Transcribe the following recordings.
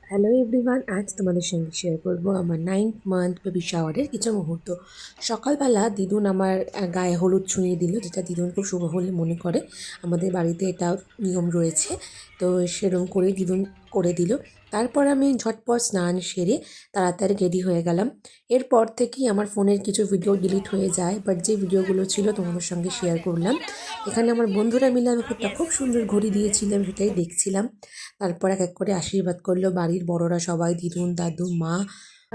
Hello everyone, আজ তোমাদের সঙ্গে শেয়ার করব আমার 9th মান্থ বেবি শাওয়ারের কিছু মুহূর্ত। সকালবেলা দিদুন আমার গায়ে হলুদ ছুঁয়ে দিল, যেটা দিদুন খুব শুভ বলে মনে করে। আমাদের বাড়িতে এটা নিয়ম রয়েছে, তো সেরকম করেই দিদুন করে দিল। তারপর আমি ঝটপট স্নান সেরে তাড়াতাড়ি রেডি হয়ে গেলাম। এরপর থেকেই আমার ফোনের কিছু ভিডিও ডিলিট হয়ে যায়, বাট যে ভিডিওগুলো ছিল তোমাদের সঙ্গে শেয়ার করলাম। এখানে আমার বন্ধুরা মিলে আমাকে একটা খুব সুন্দর ঘড়ি দিয়েছিলাম, সেটাই দেখছিলাম। তারপর এক এক করে আশীর্বাদ করলো বাড়ির বড়রা সবাই, দিদুন, দাদু, মা।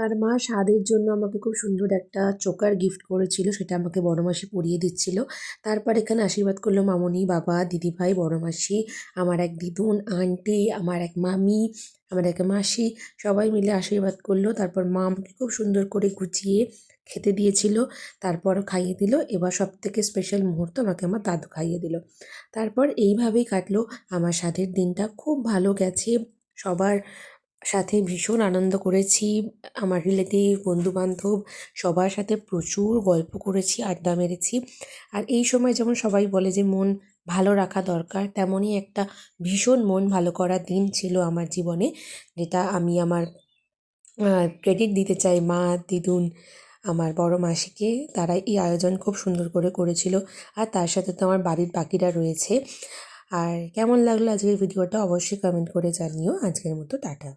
আর মা স্বাদের জন্য আমাকে খুব সুন্দর একটা চোকার গিফট করেছিল, সেটা আমাকে বড় মাসি পরিয়ে দিচ্ছিল। তারপর এখানে আশীর্বাদ করলো মামনি, বাবা, দিদিভাই, বড় মাসি, আমার এক দিদুন, আন্টি, আমার এক মামি, আমার এক মাসি। সবাই মিলে আশীর্বাদ করলো। তারপর মা আমাকে খুব সুন্দর করে গুছিয়ে খেতে দিয়েছিল, তারপর খাইয়ে দিল। এবার সব থেকে স্পেশাল মুহূর্ত আমাকে আমার দাদু খাইয়ে দিল। তারপর এইভাবেই কাটলো আমার স্বাদের দিনটা। খুব ভালো গেছে, সবার সাথে ভীষণ আনন্দ করেছি। আমার রিলেটিভ, বন্ধুবান্ধব সবার সাথে প্রচুর গল্প করেছি, আড্ডা মেরেছি। আর এই সময় যেমন সবাই বলে যে মন ভালো রাখা দরকার, তেমনই একটা ভীষণ মন ভালো করা দিন ছিল আমার জীবনে, যেটা আমি আমার ক্রেডিট দিতে চাই মা, দিদুন, আমার বড় মাসিকে। তারা এই আয়োজন খুব সুন্দর করে করেছিল। আর তার সাথে তো আমার বাড়ির বাকিরা রয়েছে। আর কেমন লাগলো আজকের ভিডিওটা অবশ্যই কমেন্ট করে জানিও। আজকের মতো টাটা।